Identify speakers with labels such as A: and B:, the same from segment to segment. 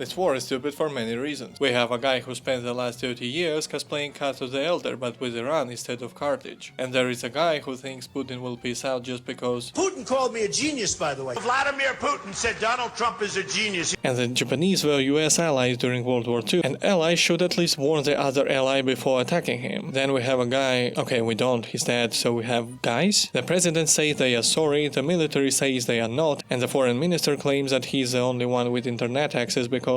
A: This war is stupid for many reasons. We have a guy who spent the last 30 years cosplaying Cato the Elder but with Iran instead of Carthage. And there is a guy who thinks Putin will peace out just because
B: Putin called me a genius, by the way.
C: Vladimir Putin said Donald Trump is a genius.
A: And the Japanese were US allies during World War II, and allies should at least warn the other ally before attacking him. Then we have a guy, okay, we don't, he's dead, so we have guys? The president says they are sorry, the military says they are not, and the foreign minister claims that he's the only one with internet access because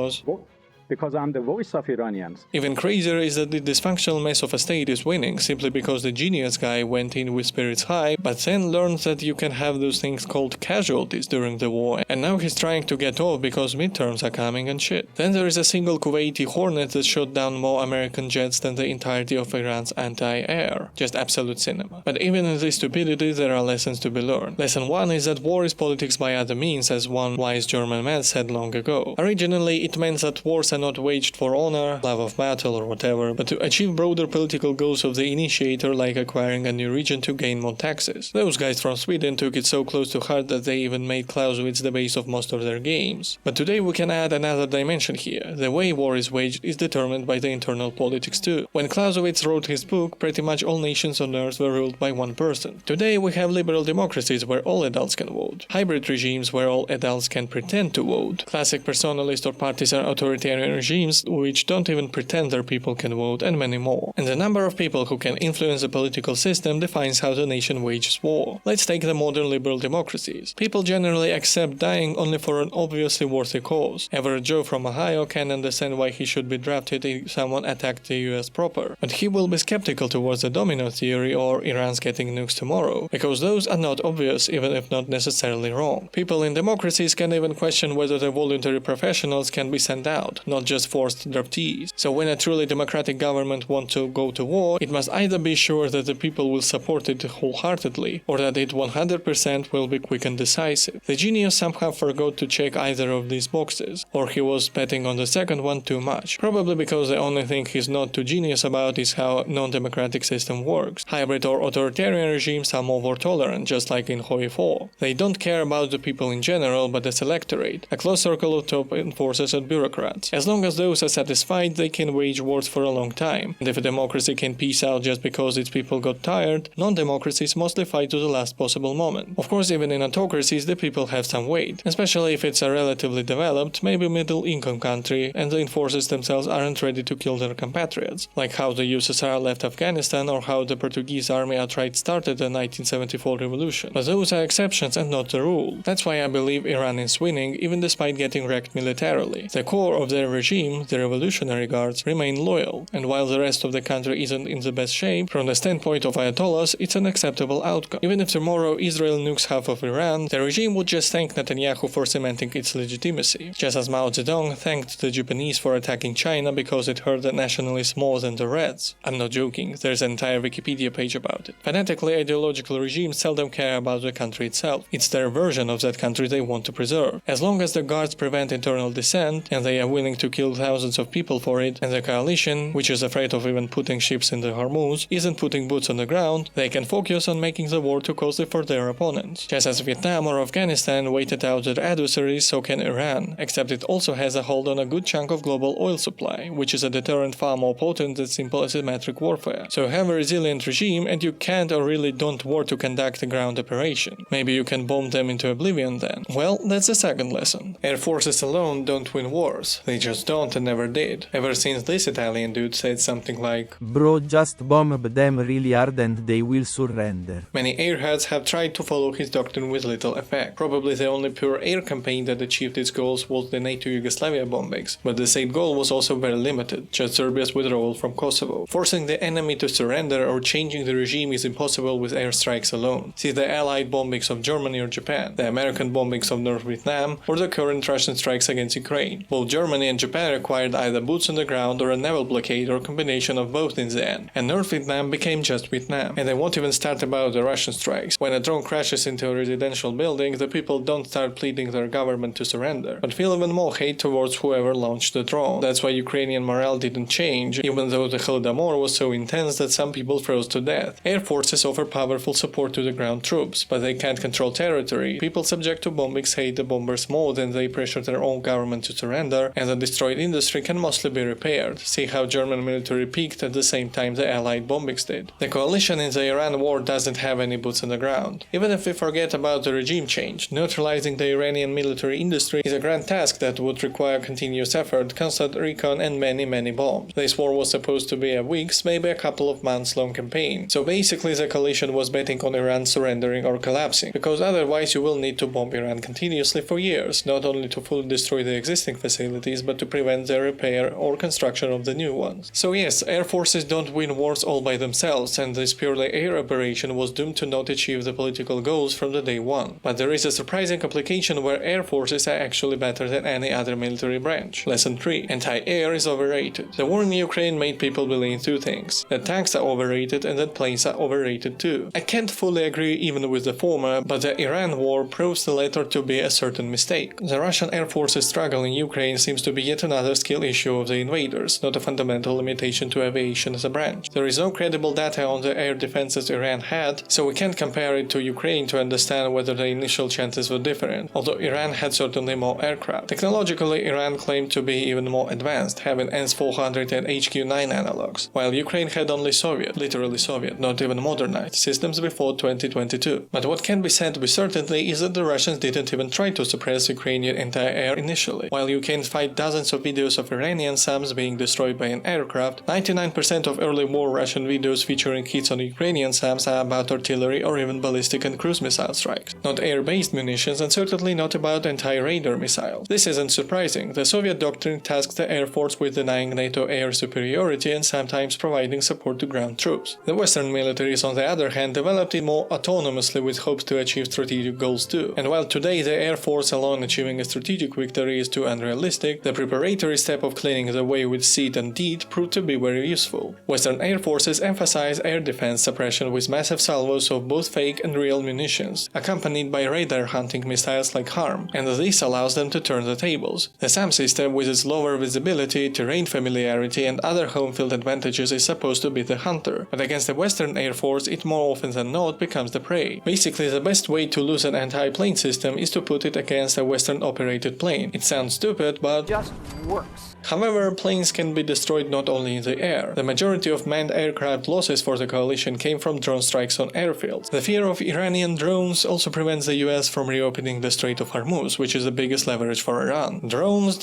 D: Because I'm the voice of Iranians.
A: Even crazier is that the dysfunctional mess of a state is winning simply because the genius guy went in with spirits high, but then learned that you can have those things called casualties during the war, and now he's trying to get off because midterms are coming and shit. Then there is a single Kuwaiti Hornet that shot down more American jets than the entirety of Iran's anti-air. Just absolute cinema. But even in this stupidity there are lessons to be learned. Lesson 1 is that war is politics by other means, as one wise German man said long ago. Originally it meant that wars are not waged for honor, love of battle or whatever, but to achieve broader political goals of the initiator, like acquiring a new region to gain more taxes. Those guys from Sweden took it so close to heart that they even made Clausewitz the base of most of their games. But today we can add another dimension here. The way war is waged is determined by the internal politics too. When Clausewitz wrote his book, pretty much all nations on earth were ruled by one person. Today we have liberal democracies where all adults can vote, hybrid regimes where all adults can pretend to vote, classic personalist or partisan authoritarian regimes which don't even pretend their people can vote, and many more. And the number of people who can influence the political system defines how the nation wages war. Let's take the modern liberal democracies. People generally accept dying only for an obviously worthy cause. Average Joe from Ohio can understand why he should be drafted if someone attacked the US proper, but he will be skeptical towards the domino theory or Iran's getting nukes tomorrow, because those are not obvious even if not necessarily wrong. People in democracies can even question whether the voluntary professionals can be sent out, not just forced draftees. So when a truly democratic government wants to go to war, it must either be sure that the people will support it wholeheartedly, or that it 100% will be quick and decisive. The genius somehow forgot to check either of these boxes, or he was betting on the second one too much, probably because the only thing he's not too genius about is how a non-democratic system works. Hybrid or authoritarian regimes are more war tolerant, just like in Hoi 4. They don't care about the people in general, but the electorate, a close circle of top enforcers and bureaucrats. As long as those are satisfied, they can wage wars for a long time. And if a democracy can peace out just because its people got tired, non-democracies mostly fight to the last possible moment. Of course, even in autocracies, the people have some weight, especially if it's a relatively developed, maybe middle-income country, and the enforcers themselves aren't ready to kill their compatriots, like how the USSR left Afghanistan or how the Portuguese army outright started the 1974 revolution. But those are exceptions and not the rule. That's why I believe Iran is winning, even despite getting wrecked militarily. The core of their regime, the Revolutionary Guards, remain loyal, and while the rest of the country isn't in the best shape, from the standpoint of Ayatollahs, it's an acceptable outcome. Even if tomorrow Israel nukes half of Iran, the regime would just thank Netanyahu for cementing its legitimacy, just as Mao Zedong thanked the Japanese for attacking China because it hurt the nationalists more than the Reds. I'm not joking, there's an entire Wikipedia page about it. Fanatically ideological regimes seldom care about the country itself. It's their version of that country they want to preserve. As long as the guards prevent internal dissent, and they are willing to kill thousands of people for it, and the coalition, which is afraid of even putting ships in the Hormuz, isn't putting boots on the ground, they can focus on making the war too costly for their opponents. Just as Vietnam or Afghanistan waited out their adversaries, so can Iran, except it also has a hold on a good chunk of global oil supply, which is a deterrent far more potent than simple asymmetric warfare. So have a resilient regime and you can't or really don't war to conduct a ground operation. Maybe you can bomb them into oblivion then. Well, that's the second lesson. Air forces alone don't win wars. They just don't and never did. Ever since this Italian dude said something like,
E: "Bro, just bomb them really hard and they will surrender."
A: Many airheads have tried to follow his doctrine with little effect. Probably the only pure air campaign that achieved its goals was the NATO Yugoslavia bombings, but the said goal was also very limited, just Serbia's withdrawal from Kosovo. Forcing the enemy to surrender or changing the regime is impossible with airstrikes alone. See the Allied bombings of Germany or Japan, the American bombings of North Vietnam, or the current Russian strikes against Ukraine. Both Germany and Japan required either boots on the ground or a naval blockade or combination of both in the end, and North Vietnam became just Vietnam. And I won't even start about the Russian strikes. When a drone crashes into a residential building, the people don't start pleading their government to surrender, but feel even more hate towards whoever launched the drone. That's why Ukrainian morale didn't change, even though the Holodomor was so intense that some people froze to death. Air forces offer powerful support to the ground troops, but they can't control territory. People subject to bombings hate the bombers more than they pressure their own government to surrender, and the destroyed industry can mostly be repaired. See how German military peaked at the same time the Allied bombings did. The coalition in the Iran war doesn't have any boots on the ground. Even if we forget about the regime change, neutralizing the Iranian military industry is a grand task that would require continuous effort, constant recon and many bombs. This war was supposed to be a weeks, maybe a couple of months long campaign. So basically the coalition was betting on Iran surrendering or collapsing, because otherwise you will need to bomb Iran continuously for years, not only to fully destroy the existing facilities, but to prevent the repair or construction of the new ones. So yes, air forces don't win wars all by themselves, and this purely air operation was doomed to not achieve the political goals from the day one. But there is a surprising complication where air forces are actually better than any other military branch. Lesson 3. Anti-air is overrated. The war in Ukraine made people believe two things: that tanks are overrated and that planes are overrated too. I can't fully agree even with the former, but the Iran war proves the latter to be a certain mistake. The Russian air force's struggle in Ukraine seems to be yet another skill issue of the invaders, not a fundamental limitation to aviation as a branch. There is no credible data on the air defenses Iran had, so we can't compare it to Ukraine to understand whether the initial chances were different, although Iran had certainly more aircraft. Technologically, Iran claimed to be even more advanced, having S-400 and HQ-9 analogs, while Ukraine had only Soviet, literally Soviet, not even modernized, systems before 2022. But what can be said with certainty is that the Russians didn't even try to suppress Ukrainian anti-air initially. While you can find dozens of videos of Iranian SAMs being destroyed by an aircraft, 99% of early war Russian videos featuring hits on Ukrainian SAMs are about artillery or even ballistic and cruise missile strikes, not air-based munitions, and certainly not about anti-radar missiles. This isn't surprising. The Soviet doctrine tasked the Air Force with denying NATO air superiority and sometimes providing support to ground troops. The Western militaries, on the other hand, developed it more autonomously with hopes to achieve strategic goals too. And while today the Air Force alone achieving a strategic victory is too unrealistic, the preparatory step of cleaning the way with seed and deed proved to be very useful. Western air forces emphasize air defense suppression with massive salvos of both fake and real munitions, accompanied by radar hunting missiles like HARM, and this allows them to turn the tables. The SAM system, with its lower visibility, terrain familiarity, and other home field advantages, is supposed to be the hunter, but against the Western Air Force it more often than not becomes the prey. Basically, the best way to lose an anti-plane system is to put it against a Western-operated plane. It sounds stupid, but
F: just works.
A: However, planes can be destroyed not only in the air. The majority of manned aircraft losses for the coalition came from drone strikes on airfields. The fear of Iranian drones also prevents the US from reopening the Strait of Hormuz, which is the biggest leverage for Iran. Drones.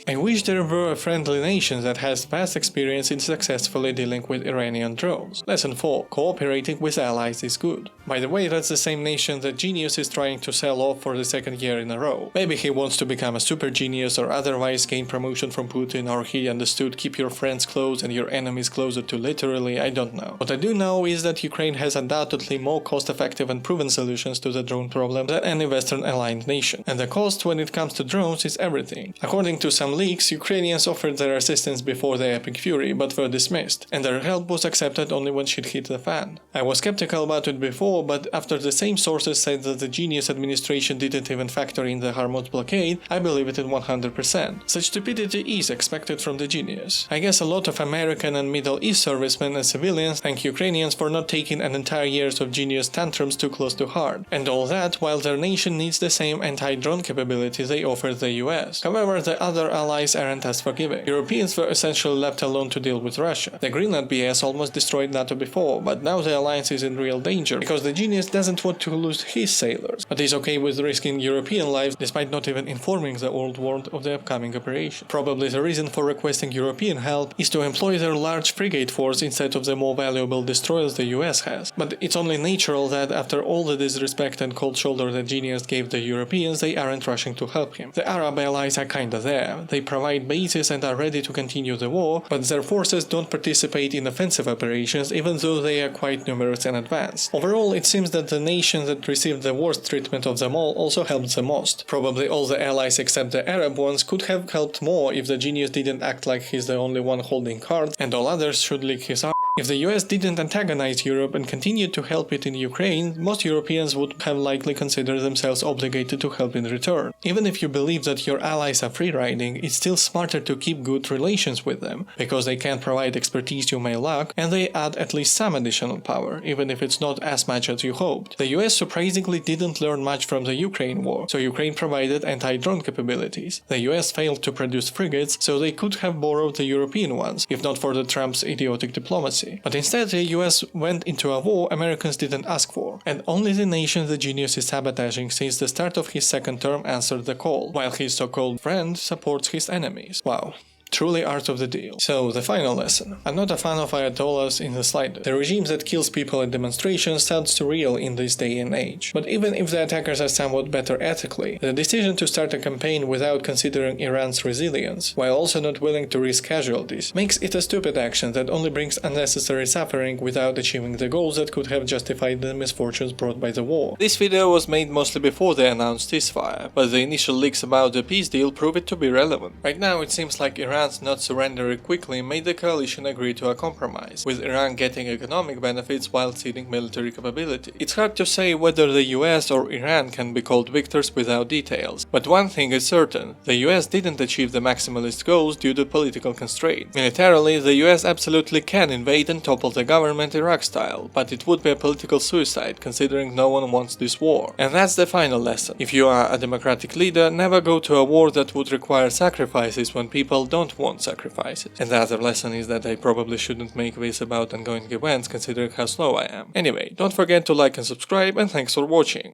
A: I wish there were a friendly nation that has vast experience in successfully dealing with Iranian drones. Lesson 4. Cooperating with allies is good. By the way, that's the same nation that Genius is trying to sell off for the second year in a row. Maybe he wants to become a super genius or otherwise gain promotion from Putin, or he understood keep your friends close and your enemies closer to literally, I don't know. What I do know is that Ukraine has undoubtedly more cost-effective and proven solutions to the drone problem than any Western aligned nation. And the cost when it comes to drones is everything. According to some leaks, Ukrainians offered their assistance before the Epic Fury, but were dismissed, and their help was accepted only when shit hit the fan. I was skeptical about it before, but after the same sources said that the Genius administration didn't even factor in the Hormuz blockade, I believe it in 100%. Such stupidity is expected from the Genius. I guess a lot of American and Middle East servicemen and civilians thank Ukrainians for not taking an entire years of Genius tantrums too close to heart, and all that while their nation needs the same anti-drone capability they offered the US. However, the other allies aren't as forgiving. Europeans were essentially left alone to deal with Russia. The Greenland BS almost destroyed NATO before, but now the alliance is in real danger because the Genius doesn't want to lose his sailors, but is okay with risking European lives despite not even informing the old world of the upcoming operation. Probably the reason for requesting European help is to employ their large frigate force instead of the more valuable destroyers the US has. But it's only natural that after all the disrespect and cold shoulder that Genius gave the Europeans, they aren't rushing to help him. The Arab allies are kinda there. They provide bases and are ready to continue the war, but their forces don't participate in offensive operations even though they are quite numerous and advanced. Overall, it seems that the nation that received the worst treatment of them all also helped the most. Probably all the allies except the Arab ones could have helped more if the Genius didn't act like he's the only one holding cards and all others should lick his arm. If the US didn't antagonize Europe and continued to help it in Ukraine, most Europeans would have likely considered themselves obligated to help in return. Even if you believe that your allies are free-riding, it's still smarter to keep good relations with them, because they can provide expertise you may lack, and they add at least some additional power, even if it's not as much as you hoped. The US surprisingly didn't learn much from the Ukraine war, so Ukraine provided anti-drone capabilities. The US failed to produce frigates, so they could have borrowed the European ones, if not for the Trump's idiotic diplomacy. But instead the US went into a war Americans didn't ask for, and only the nation the genius is sabotaging since the start of his second term answered the call, while his so-called friend supports his enemies. Wow. Truly art of the deal. So, the final lesson. I'm not a fan of Ayatollahs in the slightest. The regimes that kills people at demonstrations sounds surreal in this day and age. But even if the attackers are somewhat better ethically, the decision to start a campaign without considering Iran's resilience, while also not willing to risk casualties, makes it a stupid action that only brings unnecessary suffering without achieving the goals that could have justified the misfortunes brought by the war. This video was made mostly before they announced ceasefire, but the initial leaks about the peace deal prove it to be relevant. Right now it seems like Iran's not surrendering quickly made the coalition agree to a compromise, with Iran getting economic benefits while ceding military capability. It's hard to say whether the US or Iran can be called victors without details, but one thing is certain, the US didn't achieve the maximalist goals due to political constraints. Militarily, the US absolutely can invade and topple the government Iraq style, but it would be a political suicide considering no one wants this war. And that's the final lesson. If you are a democratic leader, never go to a war that would require sacrifices when people don't want sacrifices. And the other lesson is that I probably shouldn't make this about ongoing events considering how slow I am. Anyway, don't forget to like and subscribe, and thanks for watching.